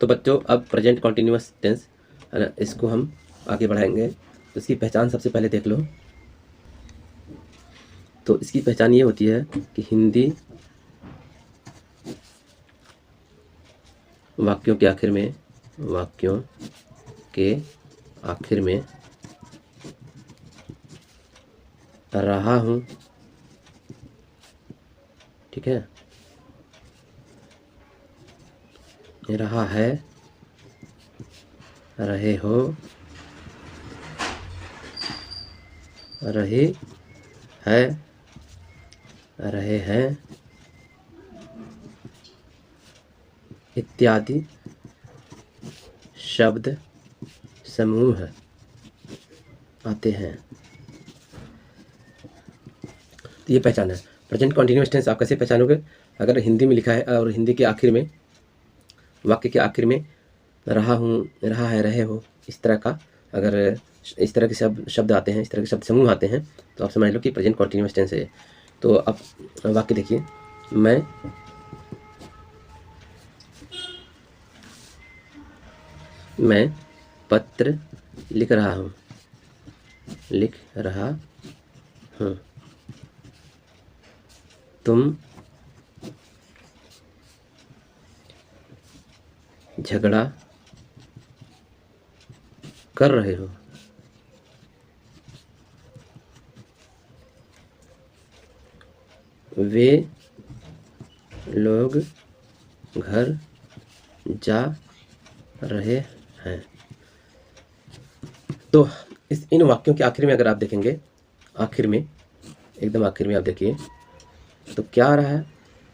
तो बच्चों अब प्रेजेंट कॉन्टिन्यूअस टेंस है ना, इसको हम आगे बढ़ाएंगे। तो इसकी पहचान सबसे पहले देख लो। तो इसकी पहचान ये होती है कि हिंदी वाक्यों के आखिर में रहा हूँ, ठीक है, रहा है, रहे हो, रही है, रहे हैं इत्यादि शब्द समूह आते हैं। तो ये पहचान है। प्रेजेंट कॉन्टिन्यूअस टेंस आप कैसे पहचानोगे? अगर हिंदी में लिखा है और हिंदी के आखिर में, वाक्य के आखिर में रहा हूँ, रहा है, रहे हो, इस तरह का अगर इस तरह के शब्द आते हैं, इस तरह के शब्द समूह आते हैं, तो आप समझ लो कि प्रेजेंट कॉन्टिन्यूअस टेंस है। तो अब वाक्य देखिए, मैं पत्र लिख रहा हूँ, तुम झगड़ा कर रहे हो, वे लोग घर जा रहे हैं। तो इन वाक्यों के आखिर में अगर आप देखेंगे, आखिर में, एकदम आखिर में आप देखिए, तो क्या रहा है?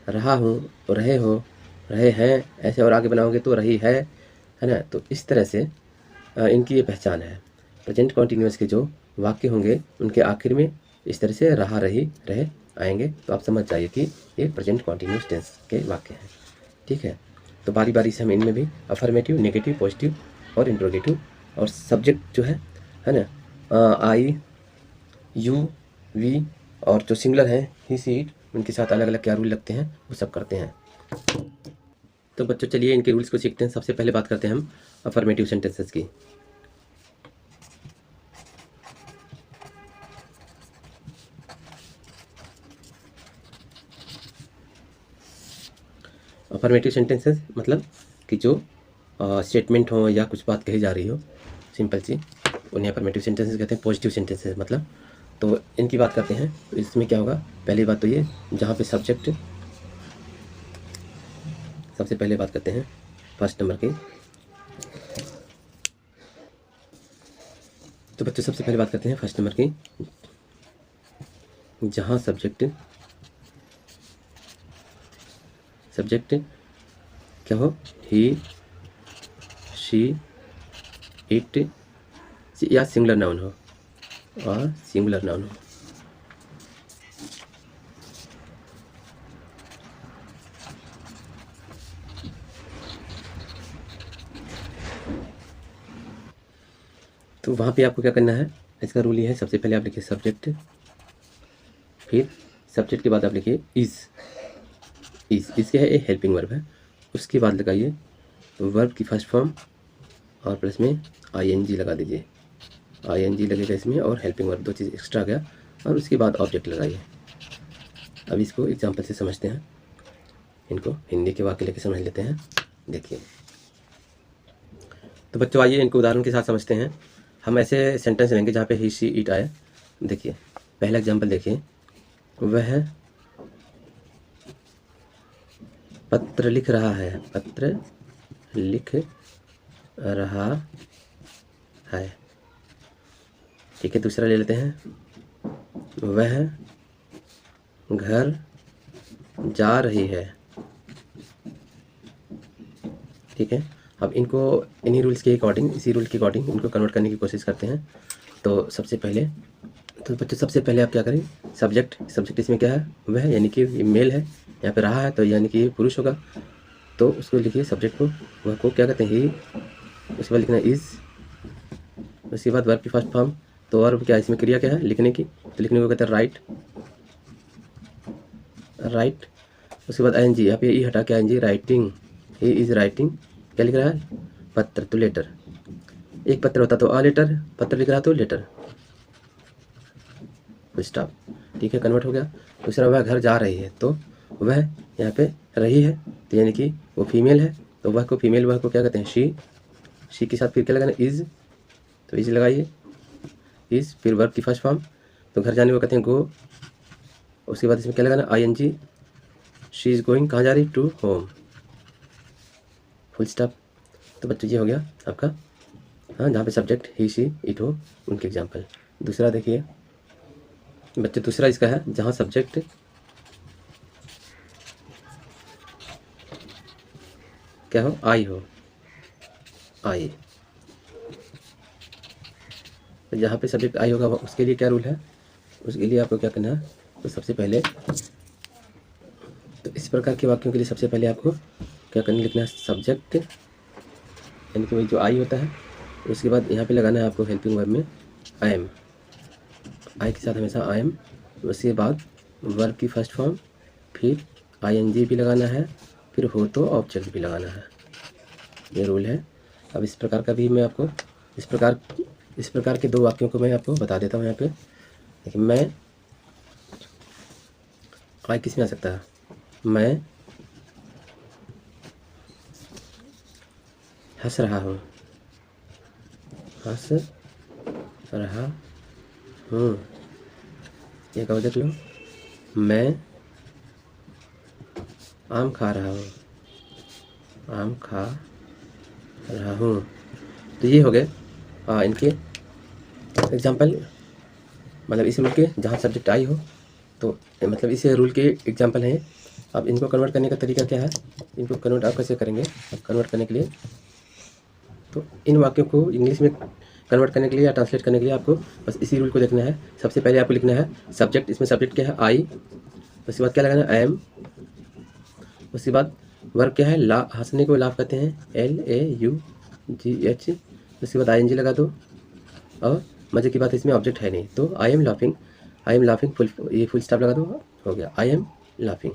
रहा हूँ, रहे हो, रहे हैं, ऐसे और आगे बनाओगे तो रही है ना। तो इस तरह से इनकी ये पहचान है। प्रेजेंट कॉन्टिन्यूअस के जो वाक्य होंगे उनके आखिर में इस तरह से रहा, रही, रहे आएंगे, तो आप समझ जाइए कि ये प्रेजेंट कॉन्टिन्यूअस टेंस के वाक्य हैं, ठीक है। तो बारी बारी से हम इनमें भी अफर्मेटिव, नेगेटिव, पॉजिटिव और इंट्रोगेटिव और सब्जेक्ट जो है ना, आई, यू, वी और जो सिंगुलर है ही, सी, इट, उनके साथ अलग अलग क्या रूल लगते हैं वो सब करते हैं। तो बच्चों चलिए इनके रूल्स को सीखते हैं। सबसे पहले बात करते हैं हम अफर्मेटिव सेंटेंसेस की। अफर्मेटिव सेंटेंसेस मतलब कि जो स्टेटमेंट हो या कुछ बात कही जा रही हो सिंपल सी, उन्हें अफर्मेटिव सेंटेंसेस कहते हैं। पॉजिटिव सेंटेंसेस मतलब, तो इनकी बात करते हैं। तो इसमें क्या होगा? पहली बात तो ये, जहाँ पे सब्जेक्ट, सबसे पहले बात करते हैं फर्स्ट नंबर की। तो बच्चों सबसे पहले बात करते हैं फर्स्ट नंबर की, जहाँ सब्जेक्ट क्या हो? ही, शी, इट या सिंगुलर नाउन हो, और सिंगुलर नाउन हो। तो वहाँ पे आपको क्या करना है? इसका रूल ये है, सबसे पहले आप लिखिए सब्जेक्ट, फिर सब्जेक्ट के बाद आप लिखिए इज़ क्या है? ये हेल्पिंग वर्ब है। उसके बाद लगाइए वर्ब की फर्स्ट फॉर्म और प्लस में आईएनजी लगा दीजिए। आईएनजी लगेगा इसमें और हेल्पिंग वर्ब, दो चीज़ एक्स्ट्रा आ गया। और उसके बाद ऑब्जेक्ट लगाइए। अब इसको एग्जाम्पल से समझते हैं, इनको हिंदी के वाक्य लेके समझ लेते हैं। देखिए, तो बच्चों आइए इनको उदाहरण के साथ समझते हैं। हम ऐसे सेंटेंस लेंगे जहाँ पे ही, शी, इट आए। देखिए पहला एग्जाम्पल देखिए, वह पत्र लिख रहा है, पत्र लिख रहा है, ठीक है। दूसरा ले लेते हैं, वह घर जा रही है, ठीक है। अब इनको इन्हीं रूल्स के अकॉर्डिंग, इसी रूल के अकॉर्डिंग इनको कन्वर्ट करने की कोशिश करते हैं। तो सबसे पहले, तो बच्चों सबसे पहले आप क्या करें? सब्जेक्ट इसमें क्या है? वह, यानी कि मेल है, यहाँ पे रहा है तो यानी कि पुरुष होगा, तो उसको लिखिए सब्जेक्ट को, वह को क्या कहते हैं? ही। उसके बाद लिखना इज़। उसके बाद वर्ब की फर्स्ट फॉर्म, तो वर्ब क्या, इसमें क्रिया क्या है? लिखने की, तो लिखने को कहते हैं राइट। उसके बाद आईएनजी, यहाँ पे ई हटा के ING, writing, he is writing, क्या लिख रहा है? पत्र, तो लेटर। एक पत्र होता तो अ लेटर, पत्र लिख रहा तो लेटर, फुल स्टॉप। ठीक है, कन्वर्ट हो गया। दूसरा, वह घर जा रही है, तो वह यहाँ पे रही है, तो यानी कि वो फीमेल है, तो वह को फीमेल वह को क्या कहते हैं? शी के साथ फिर क्या लगाना? इज़, तो इज़ लगाइए, इज़, फिर वर्ब की फर्स्ट फॉर्म, तो घर जाने को कहते हैं गो। उसके बाद इसमें क्या लगाना? ING, शी इज़ गोइंग, कहाँ जा रही? To home, full stop. तो बच्चों ये हो गया आपका, हाँ, जहाँ पे सब्जेक्ट ही, शी, इट हो, उनके एग्जाम्पल। दूसरा देखिए बच्चे, दूसरा इसका है जहाँ सब्जेक्ट क्या हो? आई हो, आई। तो जहाँ पे सब्जेक्ट आई होगा उसके लिए क्या रूल है? उसके लिए आपको क्या करना है? तो सबसे पहले, तो इस प्रकार के वाक्यों के लिए सबसे पहले आपको क्या करना, लिखना है सब्जेक्ट, यानी कि वही जो आई होता है। उसके बाद यहाँ पे लगाना है आपको हेल्पिंग वर्ब में आई एम, आई के साथ हमेशा आई एम। उसके बाद वर्ब की फर्स्ट फॉर्म, फिर ING भी लगाना है, फिर हो तो ऑब्जेक्ट भी लगाना है, ये रूल है। अब इस प्रकार का भी मैं आपको इस प्रकार के 2 वाक्यों को मैं आपको बता देता हूँ यहाँ पे। देखिए, मैं, आई किस में आ सकता है? मैं हंस रहा हूँ, हंस रहा हूँ, ये कहो देख लो। मैं आम खा रहा हूँ, आम खा रहा हूँ। तो ये हो गए इनके एग्जाम्पल, मतलब इस रूल के जहाँ सब्जेक्ट आई हो, तो मतलब इस रूल के एग्जाम्पल हैं। अब इनको कन्वर्ट करने का तरीका क्या है? इनको कन्वर्ट आप कैसे करेंगे? कन्वर्ट करने के लिए, तो इन वाक्यों को इंग्लिश में कन्वर्ट करने के लिए या ट्रांसलेट करने के लिए आपको बस इसी रूल को देखना है। सबसे पहले आपको लिखना है सब्जेक्ट, इसमें सब्जेक्ट क्या है? आई। उसके बाद क्या लगाना? I am. उसके बाद वर्ब क्या है? ला, हंसने को लाभ कहते हैं, LAUGH। उसके बाद ING लगा दो, और मज़े की बात इसमें ऑब्जेक्ट है नहीं, तो आई एम लाफिंग, ये फुल स्टॉप लगा दो, हो गया आई एम लाफिंग।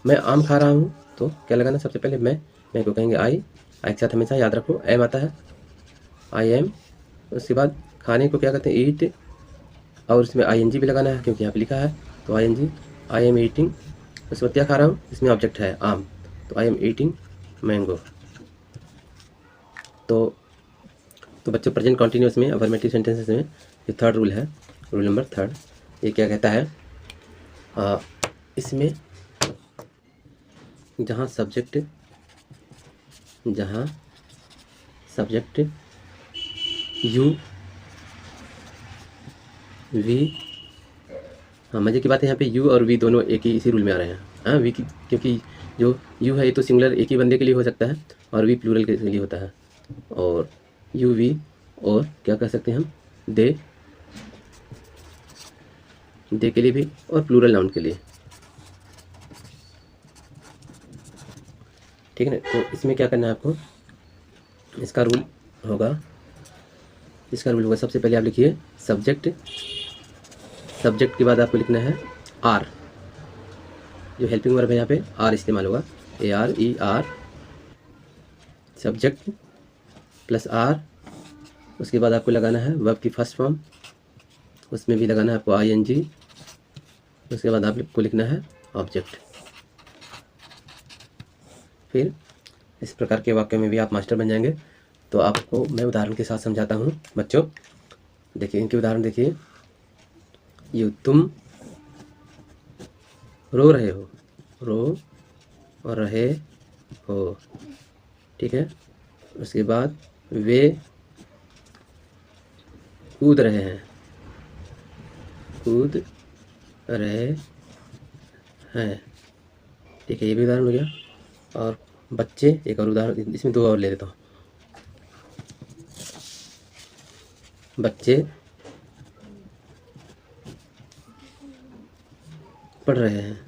मैं आम खा रहा हूँ, तो क्या लगाना? सबसे पहले मैं को कहेंगे आई के साथ हमेशा याद रखो एम आता है, आई एम। उसके बाद खाने को क्या कहते हैं? ईट, और उसमें ING भी लगाना है क्योंकि यहाँ पे लिखा है, तो ING, आई एम ईटिंग। उसके बाद क्या खा रहा हूँ? इसमें ऑब्जेक्ट है आम, तो आई एम ईटिंग मैंगो। तो बच्चों, प्रेजेंट कॉन्टिन्यूस में, अफर्मेटिव सेंटेंसेस में ये थर्ड रूल है, रूल नंबर 3। ये क्या कहता है? इसमें जहाँ सब्जेक्ट यू वी, हाँ, मज़े की बात है यहाँ पे यू और वी दोनों एक ही इसी रूल में आ रहे हैं। हाँ, वी की, क्योंकि जो यू है ये तो सिंगुलर एक ही बंदे के लिए हो सकता है, और वी प्लूरल के लिए होता है, और यू वी, और क्या कह सकते हैं हम? दे के लिए भी, और प्लूरल नाउन के लिए, ठीक है ना। तो इसमें क्या करना है आपको? इसका रूल होगा सबसे पहले आप लिखिए सब्जेक्ट के बाद आपको लिखना है आर, जो हेल्पिंग वर्ब है यहाँ पे आर इस्तेमाल होगा, ARER, सब्जेक्ट प्लस आर। उसके बाद आपको लगाना है वर्ब की फर्स्ट फॉर्म, उसमें भी लगाना है आपको ING। उसके बाद आपको लिखना है ऑब्जेक्ट। फिर इस प्रकार के वाक्य में भी आप मास्टर बन जाएंगे। तो आपको मैं उदाहरण के साथ समझाता हूँ बच्चों। देखिए, इनके उदाहरण देखिए। तुम रो रहे हो, ठीक है। उसके बाद वे कूद रहे हैं, ठीक है, ये भी उदाहरण हो गया। और बच्चे, एक और उदाहरण, इसमें 2 और ले लेता हूँ। बच्चे पढ़ रहे हैं,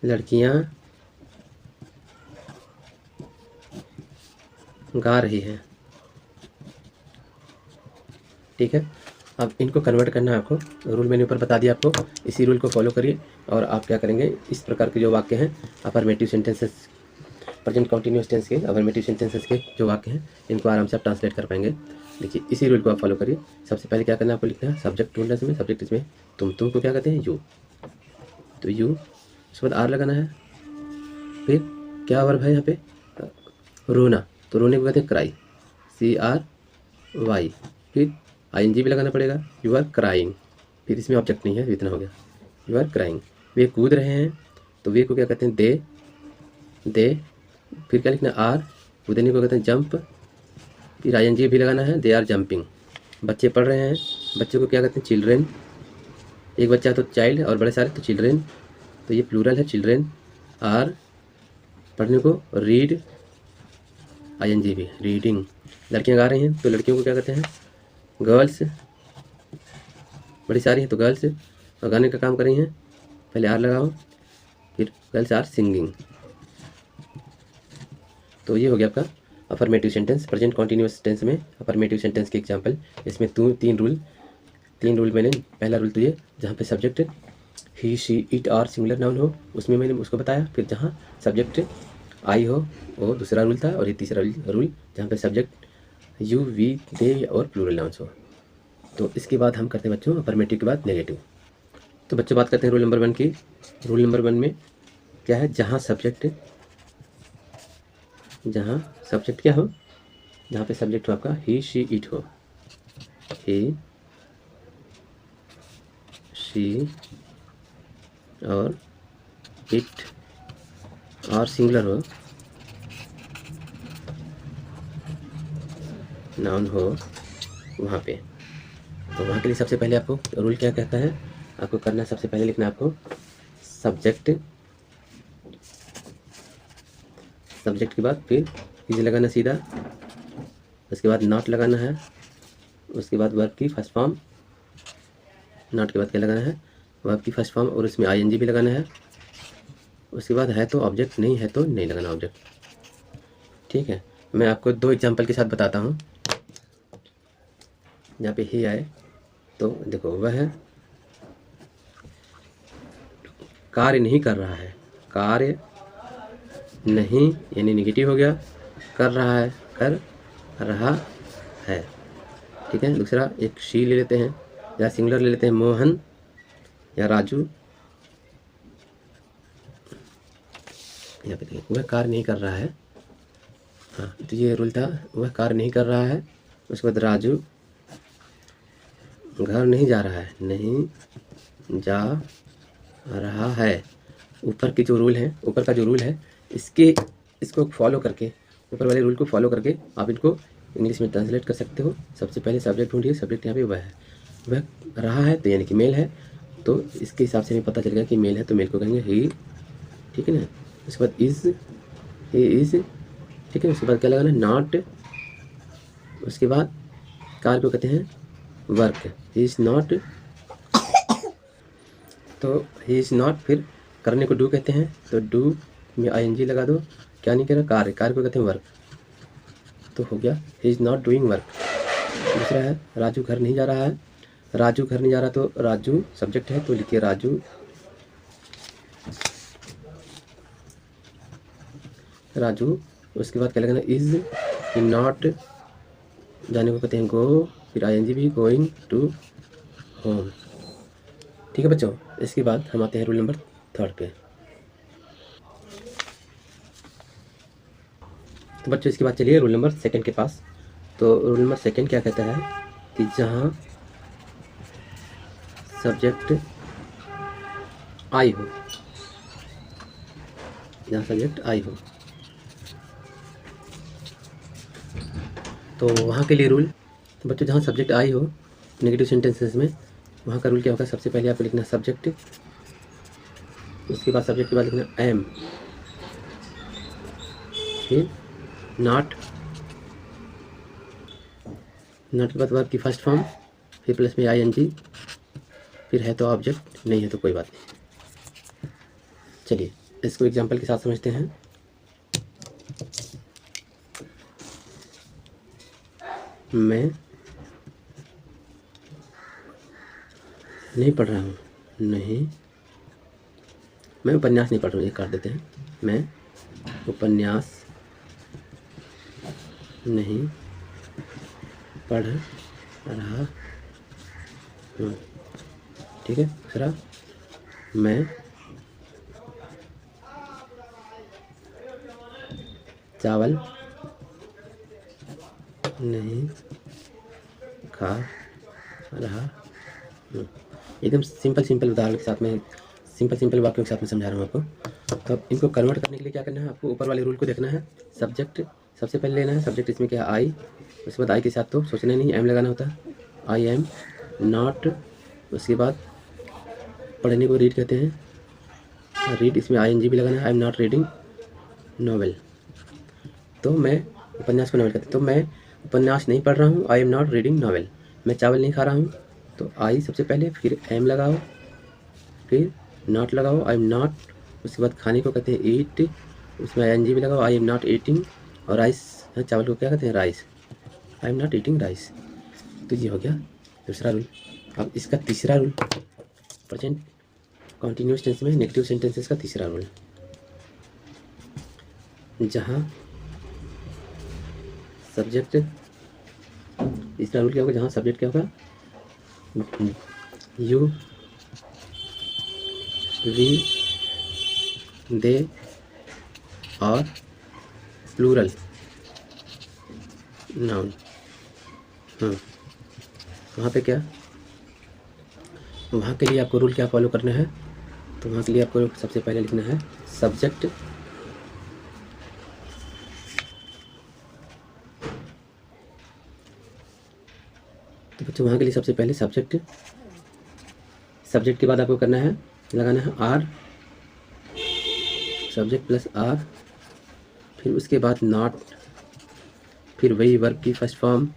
लड़कियां गा रही हैं, ठीक है। अब इनको कन्वर्ट करना है आपको, रूल मैंने ऊपर बता दिया आपको, इसी रूल को फॉलो करिए और आप क्या करेंगे, इस प्रकार के जो वाक्य हैं affirmative sentences, present continuous tense के अफर्मेटिव सेंटेंसेस के जो वाक्य हैं इनको आराम से आप ट्रांसलेट कर पाएंगे। देखिए इसी रूल को आप फॉलो करिए। सबसे पहले क्या करना है आपको, लिखना है सब्जेक्ट ढूंढना है, सब्जेक्ट इसमें तुम को क्या कहते हैं, यू, तो यू, उसके बाद आर लगाना है, फिर क्या वर्ब है यहाँ पे, रोना, तो रोने को कहते हैं क्राई, CRY, फिर ING भी लगाना पड़ेगा, यू आर क्राइंग, फिर इसमें ऑब्जेक्ट नहीं है, इतना हो गया, यू आर क्राइंग। वे कूद रहे हैं, तो वे को क्या कहते हैं, दे, फिर क्या लिखना है, आर, कूदने को कहते हैं जंप, फिर ING भी लगाना है, दे आर जंपिंग। बच्चे पढ़ रहे हैं, बच्चे को क्या कहते हैं, चिल्ड्रेन, एक बच्चा तो चाइल्ड और बड़े सारे तो चिल्ड्रेन, तो ये प्लूरल है, चिल्ड्रेन आर, पढ़ने को रीड, ING भी, रीडिंग। लड़कियां गा रही हैं, तो लड़कियों को क्या कहते हैं, गर्ल्स, बड़ी सारी हैं तो गर्ल्स, और गाने का काम कर रही हैं, पहले आर लगाओ, फिर गर्ल्स आर सिंगिंग। तो ये हो गया आपका affirmative sentence, present continuous tense में अफर्मेटिव सेंटेंस के एग्जाम्पल। इसमें तीन रूल मैंने, पहला रूल तो ये जहाँ पे subject he, she, it, are singular noun हो उसमें मैंने उसको बताया, फिर जहाँ सब्जेक्ट आई हो वो दूसरा रूल था, और ये तीसरा रूल जहाँ पे सब्जेक्ट यू, वी, दे और प्लूरल नाउन्स हो। तो इसके बाद हम करते हैं बच्चों अफर्मेटिव के बाद नेगेटिव। तो बच्चों बात करते हैं रूल नंबर 1 की। रूल नंबर 1 में क्या है, जहाँ सब्जेक्ट क्या हो, जहाँ पे सब्जेक्ट हो आपका ही, शी, इट हो, ही, शी और इट और सिंगुलर हो, नाउन हो वहाँ पे, तो वहाँ के लिए सबसे पहले आपको रूल क्या कहता है, आपको करना है सबसे पहले लिखना है आपको सब्जेक्ट के बाद फिर इज लगाना सीधा, उसके बाद नॉट लगाना है, उसके बाद वर्ब की फर्स्ट फॉर्म, नॉट के बाद क्या लगाना है, वर्ब की फर्स्ट फॉर्म, और उसमें ING भी लगाना है, उसके बाद है तो ऑब्जेक्ट, नहीं है तो नहीं लगाना ऑब्जेक्ट। ठीक है, मैं आपको 2 एग्जांपल के साथ बताता हूँ। जहाँ पे ही आए तो देखो वह कार्य नहीं कर रहा है, कार्य नहीं यानी निगेटिव हो गया, कर रहा है, कर रहा है। ठीक है, दूसरा एक शी ले लेते हैं या सिंगुलर ले लेते हैं, मोहन या राजू, यहाँ पे देखिए वह कार्य नहीं कर रहा है, हाँ तो ये रूल था, वह कार्य नहीं कर रहा है। उसके बाद राजू घर नहीं जा रहा है, नहीं जा रहा है। ऊपर की जो रूल है, ऊपर का जो रूल है इसको फॉलो करके, ऊपर वाले रूल को फॉलो करके आप इनको इंग्लिश में ट्रांसलेट कर सकते हो। सबसे पहले सब्जेक्ट ढूंढिए, सब्जेक्ट यहाँ पे वह है, वह रहा है तो यानी कि मेल है, तो इसके हिसाब से हमें पता चल गया कि मेल है तो मेल को कहेंगे ही, ठीक है ना। उसके बाद इज़, ही इज़, ठीक है। उसके बाद क्या लगाना है, नॉट, उसके बाद कार को कहते हैं वर्क, ही इज़ नॉट, तो ही इज़ नॉट, फिर करने को डू कहते हैं, तो डू में ING लगा दो, क्या नहीं कह रहा, कार्य को कहते हैं वर्क, तो हो गया he is not doing work. दूसरा है राजू घर नहीं जा रहा है, राजू घर नहीं जा रहा, तो राजू सब्जेक्ट है तो लिखिए राजू। उसके बाद क्या लगना, इज़ नॉट, जाने को कहते हैं गो, फिर ING भी, गोइंग टू होम। ठीक है बच्चों, इसके बाद हम आते हैं रूल नंबर 3 पे। तो बच्चों इसके बाद चलिए रूल नंबर 2 के पास। तो रूल नंबर 2 क्या कहता है कि जहाँ सब्जेक्ट आई हो, जहाँ सब्जेक्ट आई हो तो वहाँ के लिए रूल, तो बच्चों जहाँ सब्जेक्ट आई हो नेगेटिव सेंटेंसेस में, वहाँ का रूल क्या होगा, सबसे पहले आपको लिखना सब्जेक्ट, उसके बाद सब्जेक्ट के बाद लिखना एम, फिर नॉट के बाद वर्ब की फर्स्ट फॉर्म, फिर प्लस में ING, फिर है तो ऑब्जेक्ट, नहीं है तो कोई बात नहीं। चलिए इसको एग्जांपल के साथ समझते हैं। मैं नहीं पढ़ रहा हूँ, नहीं, मैं उपन्यास नहीं पढ़ रहा हूँ, ये काट देते हैं। मैं उपन्यास नहीं पढ़ रहा हूँ। ठीक है। दूसरा, मैं चावल नहीं खा रहा हूँ। एकदम सिंपल उदाहरण के साथ में, सिंपल वाक्यों के साथ में समझा रहा हूँ आपको। तो अब इनको कन्वर्ट करने के लिए क्या करना है, आपको ऊपर वाले रूल को देखना है। सब्जेक्ट सबसे पहले लेना है, सब्जेक्ट इसमें क्या है, आई। उसके बाद आई के साथ तो सोचना नहीं, एम लगाना होता है, आई एम नॉट। उसके बाद पढ़ने को रीड कहते हैं, रीड इसमें आई एन जी भी लगाना है, I am not reading novel. तो मैं उपन्यास को नॉवेल कहते हैं, तो मैं उपन्यास नहीं पढ़ रहा हूँ, I am not reading novel. मैं चावल नहीं खा रहा हूँ, तो आई सबसे पहले, फिर एम लगाओ, फिर नॉट लगाओ, आई एम नॉट। उसके बाद खाने को कहते हैं ईट, उसमें आई एन जी भी लगाओ, आई एम नॉट ईटिंग। और राइस, चावल को क्या कहते हैं, rice, I am not eating rice. तो ये हो गया दूसरा रूल। अब इसका तीसरा रूल, प्रेजेंट कॉन्टिन्यूअस टेंस में नेगेटिव सेंटेंसेस का तीसरा रूल, जहाँ सब्जेक्ट, तीसरा रूल क्या होगा, जहाँ सब्जेक्ट क्या होगा, यू, वी, दे और प्लूरल नाउन। हाँ, वहाँ पे क्या, वहाँ के लिए आपको रूल क्या फॉलो करना है, तो वहाँ के लिए आपको सबसे पहले लिखना है सब्जेक्ट, तो बच्चों वहाँ के लिए सबसे पहले सब्जेक्ट, सब्जेक्ट के बाद आपको करना है, लगाना है आर, सब्जेक्ट प्लस आर, फिर उसके बाद नॉट, फिर वही वर्ब की फर्स्ट फॉर्म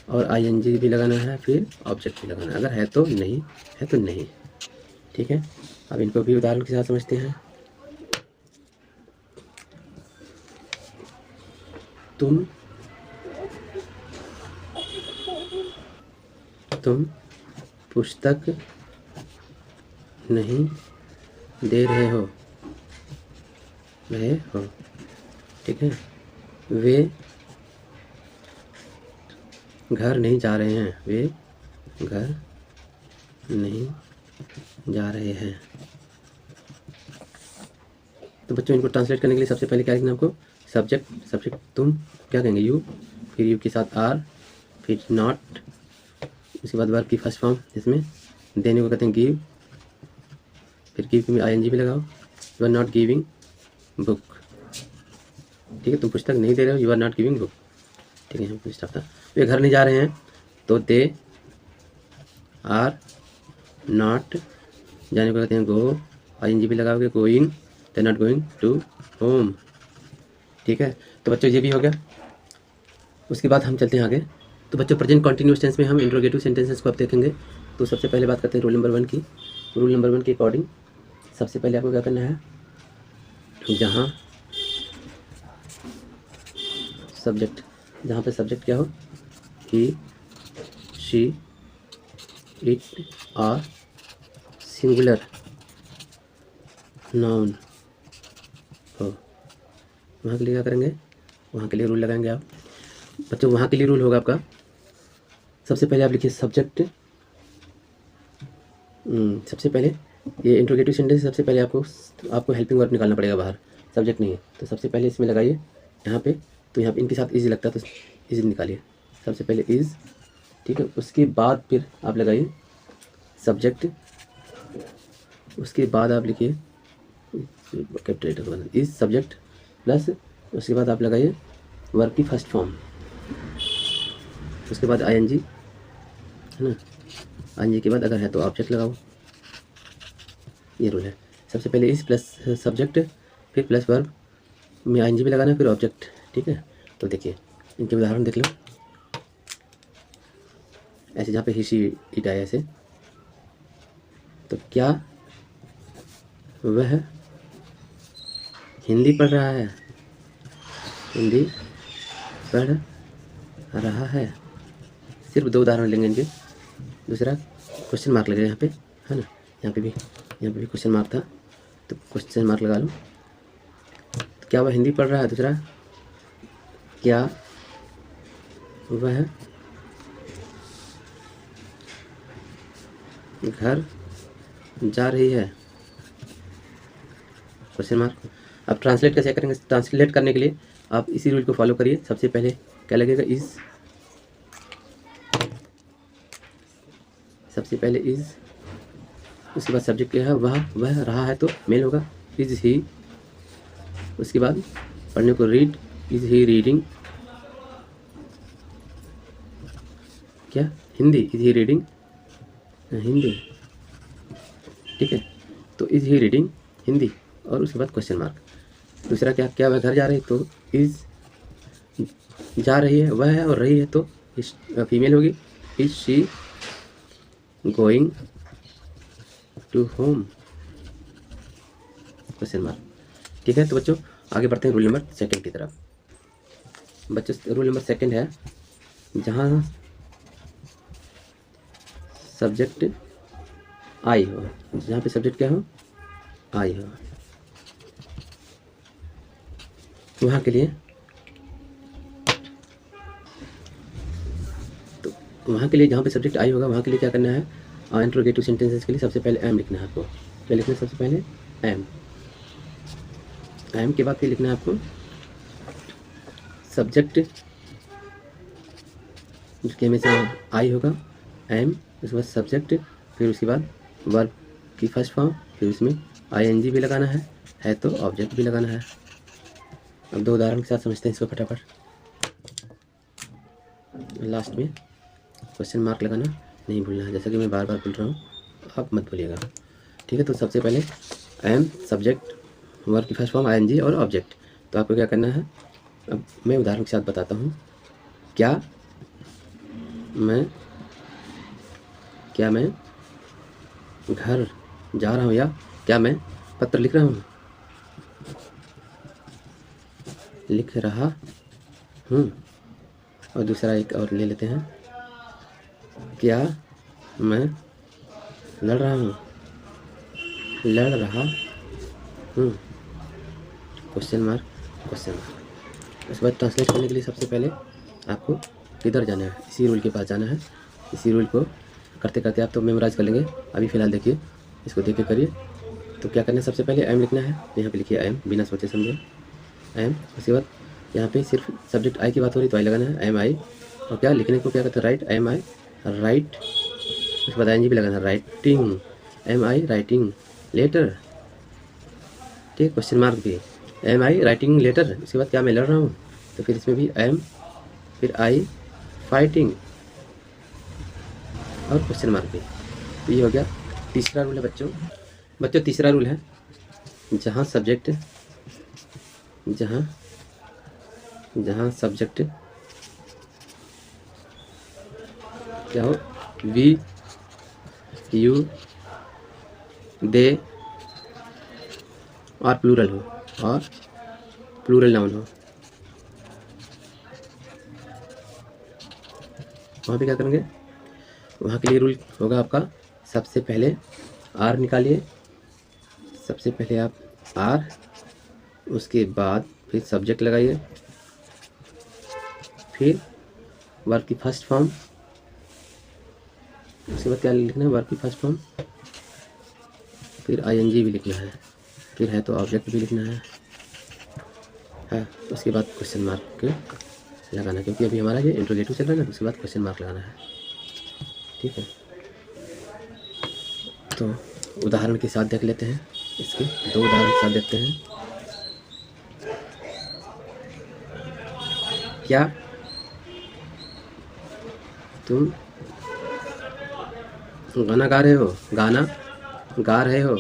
और आईएनजी भी लगाना है, फिर ऑब्जेक्ट भी लगाना है, अगर है तो नहीं, है तो नहीं। ठीक है। अब इनको भी उदाहरण के साथ समझते हैं। तुम पुस्तक नहीं दे रहे हो, ठीक है। वे घर नहीं जा रहे हैं, वे घर नहीं जा रहे हैं। तो बच्चों इनको ट्रांसलेट करने के लिए सबसे पहले क्या लिखना आपको, सब्जेक्ट तुम क्या कहेंगे, यू, फिर यू के साथ आर, फिर नॉट, उसके बाद वर्ब की फर्स्ट फॉर्म, इसमें देने को कहते हैं गिव, फिर गिव में आईएनजी भी लगाओ, you are not giving book. ठीक है, तुम पुस्तक नहीं दे रहे हो, you are not giving book. ठीक है, हम पुस्तक था, वे घर नहीं जा रहे हैं, तो दे आर नॉट, जाने को कहते हैं गो, आईएनजी भी लगाओगे, going, they not going to home. ठीक है, तो बच्चों ये भी हो गया। उसके बाद हम चलते हैं आगे। तो बच्चों प्रेजेंट कॉन्टिन्यूअस टेंस में हम इंट्रोगेटिव सेंटेंसेस को अब देखेंगे। तो सबसे पहले बात करते हैं रूल नंबर 1 की। रूल नंबर 1 के अकॉर्डिंग सबसे पहले आपको क्या करना है, जहाँ सब्जेक्ट, जहाँ पे सब्जेक्ट क्या हो, ही, शी, इट और सिंगुलर नाउन हो, वहाँ के लिए क्या करेंगे, वहाँ के लिए रूल लगाएंगे आप। बच्चों वहाँ के लिए रूल होगा आपका, सबसे पहले आप लिखिए सब्जेक्ट, सबसे पहले ये इंट्रोगेटिव सेंटेंस, सबसे पहले आपको हेल्पिंग वर्ब निकालना पड़ेगा बाहर, सब्जेक्ट नहीं है, तो सबसे पहले इसमें लगाइए यहाँ पे, तो यहाँ पे इनके साथ इजी लगता है तो इजी निकालिए, सबसे पहले इज़। ठीक है, उसके बाद फिर आप लगाइए सब्जेक्ट, उसके बाद आप लिखिए कैपिटल इज सब्जेक्ट प्लस, उसके बाद आप लगाइए वर्ब की फर्स्ट फॉर्म, उसके बाद आईएनजी, है ना, आईएनजी के बाद अगर है तो ऑब्जेक्ट लगाओ, ये रूल है। सबसे पहले इस प्लस सब्जेक्ट, फिर प्लस वर्ब में आईएनजी भी लगाना, फिर ऑब्जेक्ट। ठीक है, तो देखिए इनके उदाहरण देख लो, ऐसे जहाँ पे ही, शी, इट आया ऐसे, तो क्या वह हिंदी पढ़ रहा है, हिंदी पढ़ रहा है। सिर्फ 2 उदाहरण लेंगे इनके। दूसरा क्वेश्चन मार्क लगेगा यहाँ पे, है ना। यहाँ पे भी क्वेश्चन मार्क था, तो क्वेश्चन मार्क लगा लो। तो क्या वह हिंदी पढ़ रहा है? दूसरा, क्या वह घर जा रही है? Question mark. अब ट्रांसलेट कैसे करेंगे? ट्रांसलेट करने के लिए आप इसी रूल को फॉलो करिए। सबसे पहले क्या लगेगा? इज़। सबसे पहले इज़, उसके बाद सब्जेक्ट क्या है? वह रहा है तो मेल होगा, इज़ ही। उसके बाद पढ़ने को रीड, इज़ ही रीडिंग। क्या? Hindi, is he reading Hindi. ठीक है, तो इज़ ही रीडिंग हिंदी, और उसके बाद क्वेश्चन मार्क। दूसरा क्या वह घर जा रही? तो इज़ जा रही है, वह है, और रही है तो फीमेल होगी, is she going to home? Question mark. ठीक है, तो बच्चों आगे बढ़ते हैं रूल नंबर 2 की तरफ। बच्चों रूल नंबर 2 है, जहाँ सब्जेक्ट आई हो, जहाँ पे सब्जेक्ट क्या हो? आई हो, वहाँ के लिए, तो वहाँ के लिए जहाँ पे सब्जेक्ट आई होगा वहाँ के लिए क्या करना है? इंट्रोगेटिव सेंटेंसेस के लिए सबसे पहले एम लिखना है आपको। क्या लिखना है? सबसे पहले एम। एम के बाद फिर लिखना है आपको सब्जेक्ट, जिसके हमेशा आई होगा, एम, उसके बाद सब्जेक्ट, फिर उसके बाद वर्ब की फर्स्ट फॉर्म, फिर उसमें आईएनजी भी लगाना है तो ऑब्जेक्ट भी लगाना है। अब 2 उदाहरण के साथ समझते हैं इसको फटाफट। लास्ट में क्वेश्चन मार्क लगाना नहीं भूलना है, जैसा कि मैं बार बार बोल रहा हूँ, आप मत भूलिएगा। ठीक है, तो सबसे पहले एम, सब्जेक्ट, वर्ब की फर्स्ट फॉर्म, आईएनजी और ऑब्जेक्ट। तो आपको क्या करना है? अब मैं उदाहरण के साथ बताता हूँ। क्या मैं घर जा रहा हूँ, या क्या मैं पत्र लिख रहा हूँ? लिख रहा हूँ। और दूसरा एक और ले लेते हैं, क्या मैं लड़ रहा हूँ? लड़ रहा हूँ। Question mark, question mark. उसके बाद ट्रांसलेट करने के लिए सबसे पहले आपको किधर जाना है? इसी रूल के पास जाना है। इसी रूल को करते करते आप तो मेमोराइज कर लेंगे। अभी फ़िलहाल देखिए, इसको देख के करिए। तो क्या करना है? सबसे पहले एम लिखना है, तो यहाँ पे लिखिए एम, बिना सोचे समझे एम। उसके बाद यहाँ पे सिर्फ सब्जेक्ट आई की बात हो रही तो आई लगाना है, एम आई। और क्या लिखने को क्या कहते हैं? Write, am I write. उसके बाद आई भी लगाना है, writing, am I writing letter. ठीक, क्वेश्चन मार्क भी, एम आई राइटिंग लेटर। उसके बाद क्या मैं लड़ रहा हूँ? तो फिर इसमें भी एम, फिर आई फाइटिंग, और क्वेश्चन मार्क भी। तो ये हो गया तीसरा रूल है बच्चों तीसरा रूल है, जहाँ सब्जेक्ट क्या हो? वी, यू, दे और प्लूरल हो, और प्लूरल नाउन हो, वहाँ पे क्या करेंगे? वहाँ के लिए रूल होगा आपका, सबसे पहले आर निकालिए। सबसे पहले आप आर, उसके बाद फिर सब्जेक्ट लगाइए, फिर वर्ब की फर्स्ट फॉर्म, उसके बाद क्या लिखना है? वर्ब की फर्स्ट फॉर्म, फिर आईएनजी भी लिखना है, फिर है तो ऑब्जेक्ट भी लिखना है। उसके बाद क्वेश्चन मार्क लगाना, क्योंकि अभी हमारा ये इंट्रोगेटिव चल रहा है ना, उसके बाद क्वेश्चन मार्क लगाना है। ठीक है, तो उदाहरण के साथ देख लेते हैं, इसके 2 उदाहरण के साथ देखते हैं। क्या तुम गाना गा रहे हो? गाना गा रहे हो?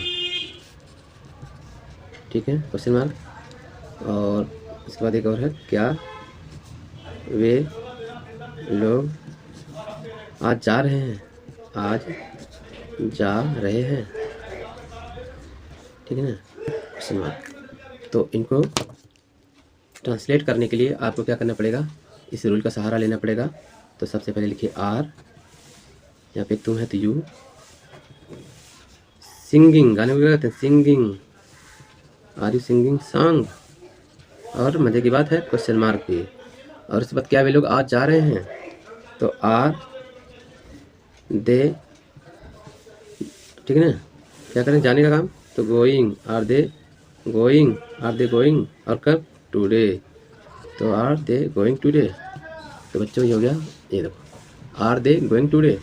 ठीक है, क्वेश्चन मार्क। और उसके बाद एक और है, क्या वे लोग आज जा रहे हैं? आज जा रहे हैं। ठीक है ना, क्वेश्चन मार्क। तो इनको ट्रांसलेट करने के लिए आपको क्या करना पड़ेगा? इस रूल का सहारा लेना पड़ेगा। तो सबसे पहले लिखिए आर, यहाँ पे तुम है तो यू, सिंगिंग, गाने को क्या कहते हैं? Singing. Are you singing song? और मज़े की बात है क्वेश्चन मार्क भी। और उसके बाद क्या वे लोग आज जा रहे हैं? तो आर दे, ठीक है ना, क्या करें जाने का काम, तो going, are they going, are they going, और कब? टुडे, तो आर दे गोइंग टुडे। तो बच्चों ये हो गया, ये देखो आर दे गोइंग टुडे,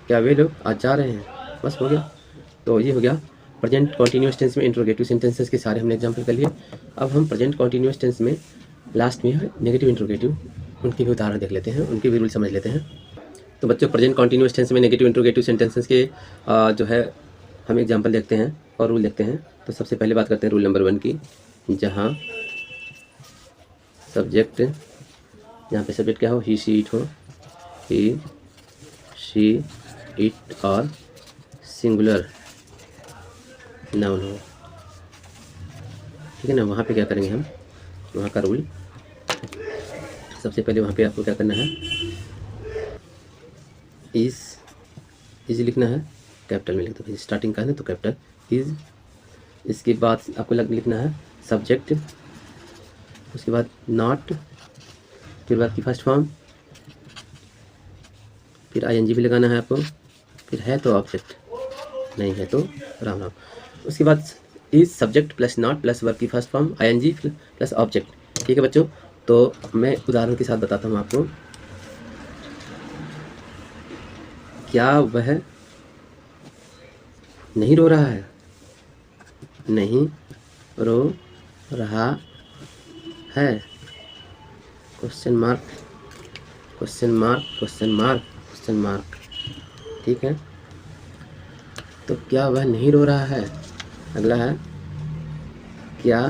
क्या वे लोग आज जा रहे हैं, बस हो गया। तो ये हो गया प्रेजेंट कॉन्टिन्यूअस टेंस में इंट्रोगेटिव सेंटेंसेस के सारे हमने एग्जाम्पल कर लिए। अब हम प्रेजेंट कॉन्टिन्यूअस टेंस में लास्ट में नेगेटिव इंट्रोगेटिव, उनके भी उदाहरण देख लेते हैं, उनके भी रूल समझ लेते हैं। तो बच्चों प्रेजेंट कॉन्टिन्यूअस टेंस में नेगेटिव इंट्रोगेटिव सेंटेंसेस के जो है हम एग्जाम्पल देखते हैं और रूल देखते हैं। तो सबसे पहले बात करते हैं रूल नंबर 1 की, जहाँ सब्जेक्ट, यहाँ पे सब्जेक्ट क्या हो, ही शी इट हो, ही शी इट, और सिंगुलर नाउन हो, ठीक है ना। वहाँ पे क्या करेंगे हम, वहाँ का रूल, सबसे पहले वहाँ पे आपको क्या करना है, इज लिखना है, कैपिटल में लिख दो, स्टार्टिंग का है ना तो कैपिटल इज। इसके बाद आपको लिखना है सब्जेक्ट, उसके बाद नॉट, फिर बाद की फर्स्ट फॉर्म, फिर आईएनजी भी लगाना है आपको, फिर है तो ऑब्जेक्ट, नहीं है तो राम राम। उसके बाद is subject plus not plus verb की first form ING plus object, ठीक है बच्चों। तो मैं उदाहरण के साथ बताता हूँ आपको, क्या वह नहीं रो रहा है, नहीं रो रहा है, question mark question mark question mark question mark, ठीक है। तो क्या वह नहीं रो रहा है, अगला है क्या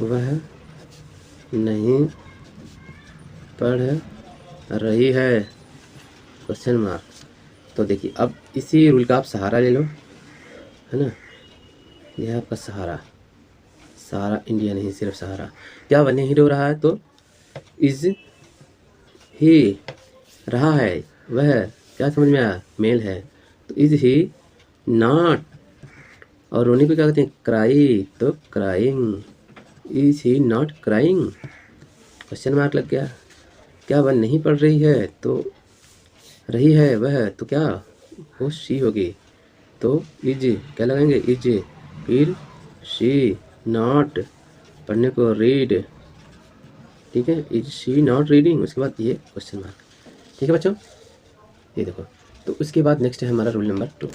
वह नहीं पढ़ रही है, क्वेश्चन मार्क। तो देखिए अब इसी रूल का आप सहारा ले लो, है ना, यह है आपका सहारा, सारा इंडिया नहीं सिर्फ सहारा। क्या वह नहीं रो रहा है, तो इज ही, रहा है वह, क्या समझ में आया, मेल है, तो इज ही नॉट, और रोने को क्या कहते हैं, क्राई, तो crying, is he not crying, question mark लग गया। क्या वह नहीं पढ़ रही है, तो रही है वह, तो क्या वो शी होगी, तो इज, क्या लगाएंगे, इज, फिर शी, नॉट, पढ़ने को रीड, ठीक है, इज शी नॉट रीडिंग, उसके बाद ये क्वेश्चन मार्क, ठीक है बच्चों, ये देखो। तो उसके बाद नेक्स्ट है हमारा रूल नंबर 2।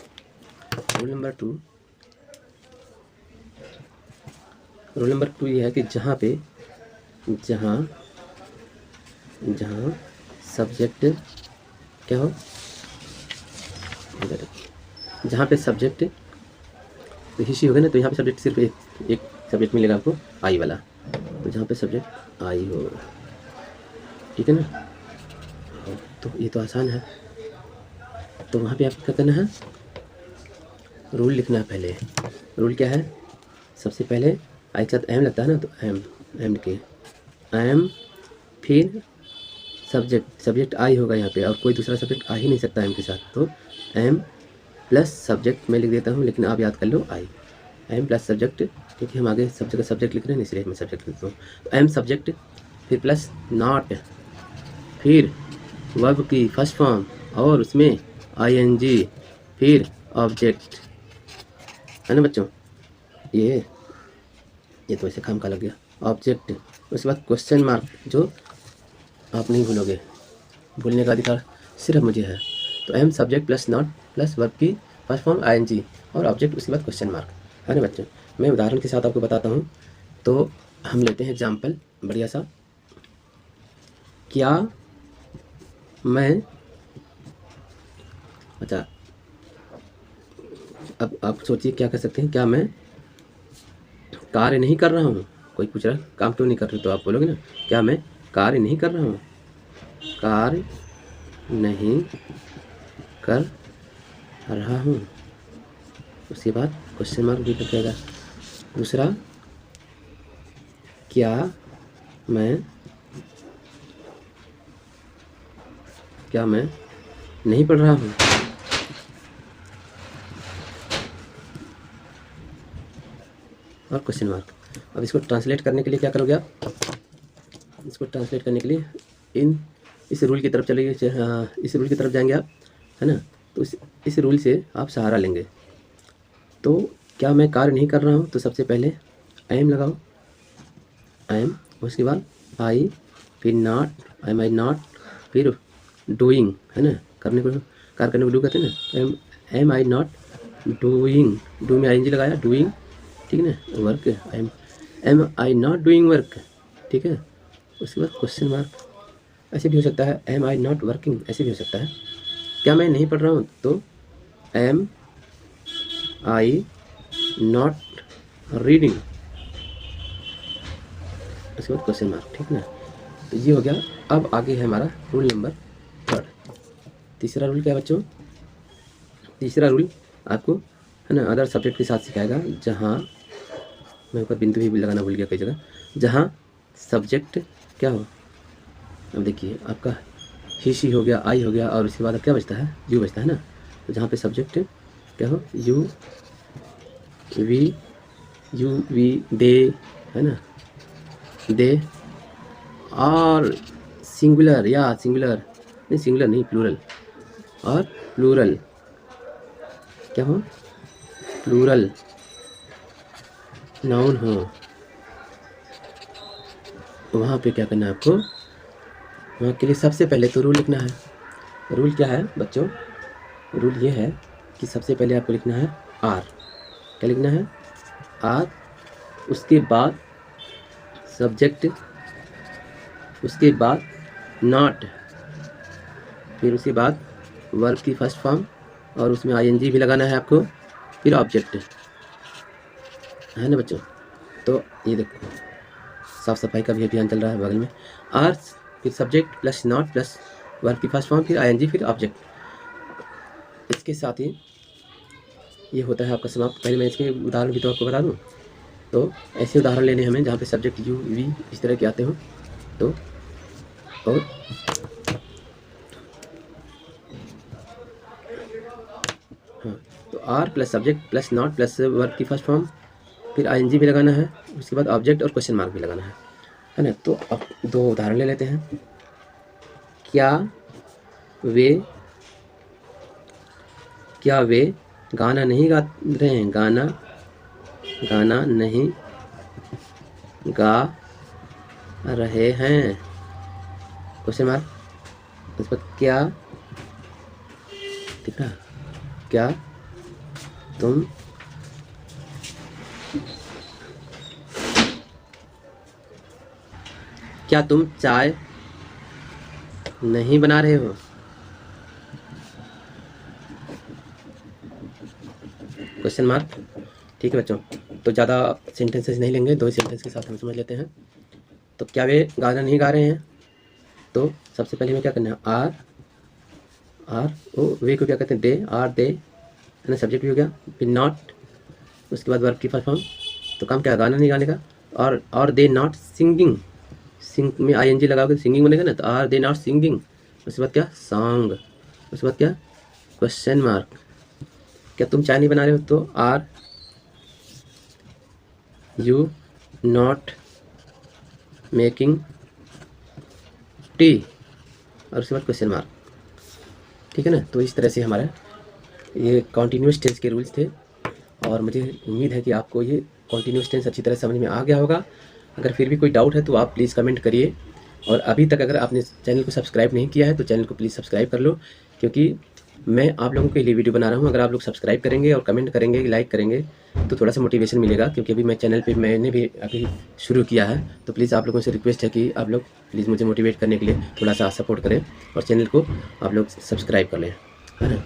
रूल नंबर 2 ये है कि जहाँ सब्जेक्ट क्या हो, जहाँ पे सब्जेक्ट तो हिस्ट्री हो गया ना, तो यहाँ पे सब्जेक्ट सिर्फ एक सब्जेक्ट मिलेगा आपको, आई वाला, तो जहाँ पे सब्जेक्ट आई हो, ठीक है ना। तो ये तो आसान है, तो वहाँ पे आपको क्या करना है, रूल लिखना है। पहले रूल क्या है, सबसे पहले आई के साथ एम लगता है ना, तो एम के एम, फिर सब्जेक्ट आई होगा यहाँ पे, और कोई दूसरा सब्जेक्ट आ ही नहीं सकता एम के साथ, तो एम प्लस सब्जेक्ट मैं लिख देता हूँ, लेकिन आप याद कर लो आई, एम प्लस सब्जेक्ट, ठीक है। हम आगे सब्जेक्ट लिख रहे हैं इसलिए मैं सब्जेक्ट लिखता हूँ, तो एम सब्जेक्ट, फिर प्लस नॉट, फिर वर्ब की फर्स्ट फॉर्म, और उसमें आईएनजी, फिर ऑब्जेक्ट, है ना बच्चों। ये तो ऐसे काम का लग गया ऑब्जेक्ट, उसके बाद क्वेश्चन मार्क, जो आप नहीं भूलोगे, भूलने का अधिकार सिर्फ मुझे है। तो am subject plus not plus verb की फर्स्ट फॉर्म आईएनजी और ऑब्जेक्ट, उसके बाद क्वेश्चन मार्क, है ना बच्चों। मैं उदाहरण के साथ आपको बताता हूँ, तो हम लेते हैं एग्जाम्पल बढ़िया सा, क्या मैं, अच्छा अब आप सोचिए क्या कर सकते हैं, क्या मैं कार्य नहीं कर रहा हूँ, कोई पूछ रहा है काम क्यों नहीं कर रहे, तो आप बोलोगे ना, क्या मैं कार्य नहीं कर रहा हूँ, कार्य नहीं कर रहा हूँ, उसके बाद क्वेश्चन मार्क भी लग जाएगा। दूसरा, क्या मैं नहीं पढ़ रहा हूँ, और क्वेश्चन मार्क। अब इसको ट्रांसलेट करने के लिए क्या करोगे आप, इसको ट्रांसलेट करने के लिए इस रूल की तरफ चलिए, इस रूल की तरफ जाएंगे आप, है ना। तो इस रूल से आप सहारा लेंगे। तो क्या मैं कार्य नहीं कर रहा हूँ, तो सबसे पहले एम लगाओ, एम, उसके बाद आई, फिर नॉट, एम आई नॉट, फिर डूइंग, है ना, करने को, कार्य करने को डू कहते हैं ना। Am I not doing, do में आई लगाया, डूइंग, ठीक है ना, work, am I not doing work, ठीक है। उसके बाद क्वेश्चन मार्क, ऐसे भी हो सकता है, एम आई नॉट वर्किंग, ऐसे भी हो सकता है। क्या मैं नहीं पढ़ रहा हूँ, तो एम आई नॉट रीडिंग, उसके बाद क्वेश्चन मार्क, ठीक ना। तो ये हो गया। अब आगे है हमारा रूल नंबर 3। तीसरा रूल क्या है बच्चों, तीसरा रूल आपको, है ना, अदर सब्जेक्ट के साथ सिखाएगा, जहाँ मैं ऊपर बिंदु भी लगाना भूल गया कई जगह, जहाँ सब्जेक्ट क्या हो। अब देखिए आपका ही हो गया, आई हो गया, और उसके बाद अब क्या बचता है, यू बचता है ना। तो जहाँ पे सब्जेक्ट क्या हो, यू वी दे, है ना, दे, और सिंगुलर, या सिंगुलर नहीं, सिंगुलर नहीं, प्लूरल, और प्लूरल क्या हो, प्लूरल नाउन हो, वहाँ पे क्या करना है आपको, वहाँ के लिए सबसे पहले तो रूल लिखना है। रूल क्या है बच्चों, रूल ये है कि सबसे पहले आपको लिखना है आर। क्या लिखना है, आर, उसके बाद सब्जेक्ट, उसके बाद नॉट, फिर उसके बाद वर्ब की फर्स्ट फॉर्म, और उसमें आईएनजी भी लगाना है आपको, फिर ऑब्जेक्ट, है ना बच्चों। तो ये देखो साफ सफाई का भी अभियान चल रहा है बगल में। आर, फिर subject plus not plus verb की फर्स्ट फॉर्म, फिर आईएनजी, फिर ऑब्जेक्ट। इसके साथ ही ये होता है आपका समाप्त। पहले मैं इसके उदाहरण भी तो आपको बता दूँ। तो ऐसे उदाहरण लेने हमें जहाँ पे सब्जेक्ट यू वी इस तरह के आते हो। तो और हाँ, तो are plus subject plus not plus verb की फर्स्ट फॉर्म, फिर आईएनजी भी लगाना है, उसके बाद ऑब्जेक्ट और क्वेश्चन मार्क भी लगाना है ना। तो अब 2 उदाहरण ले लेते हैं। क्या वे गाना नहीं गा रहे हैं, गाना नहीं गा रहे हैं, क्वेश्चन मार्क। उस पर क्या, ठीक है, क्या तुम चाय नहीं बना रहे हो, क्वेश्चन मार्क, ठीक है बच्चों। तो ज़्यादा सेंटेंसेस नहीं लेंगे, 2 सेंटेंस के साथ हम समझ लेते हैं। तो क्या वे गाना नहीं गा रहे हैं, तो सबसे पहले हमें क्या करना है, आर ओ, वे को क्या कहते हैं, दे, आर दे, है ना, सब्जेक्ट भी हो गया, फिर नॉट, उसके बाद वर्ब की फर्स्ट फॉर्म। तो काम क्या है, गाना नहीं गाने का, और दे नॉट सिंगिंग, सिंग में आईएनजी लगाओगे तो सिंगिंग बनेगा ना। तो आर दे नॉट सिंगिंग, उसके बाद क्या, सॉन्ग, उसके बाद क्या, क्वेश्चन मार्क। क्या तुम चाय नहीं बना रहे हो, तो are you not making tea, और उसके बाद क्वेश्चन मार्क, ठीक है ना। तो इस तरह से हमारा ये कॉन्टीन्यूअस टेंस के रूल्स थे, और मुझे उम्मीद है कि आपको ये कॉन्टीन्यूअस टेंस अच्छी तरह समझ में आ गया होगा। अगर फिर भी कोई डाउट है तो आप प्लीज़ कमेंट करिए, और अभी तक अगर आपने चैनल को सब्सक्राइब नहीं किया है तो चैनल को प्लीज़ सब्सक्राइब कर लो, क्योंकि मैं आप लोगों के लिए वीडियो बना रहा हूँ। अगर आप लोग सब्सक्राइब करेंगे और कमेंट करेंगे, लाइक करेंगे, तो थोड़ा सा मोटिवेशन मिलेगा, क्योंकि अभी मैं चैनल पे मैंने भी अभी शुरू किया है। तो प्लीज़ आप लोगों से रिक्वेस्ट है कि आप लोग प्लीज़ मुझे मोटिवेट करने के लिए थोड़ा सा सपोर्ट करें, और चैनल को आप लोग सब्सक्राइब कर लें, है ना।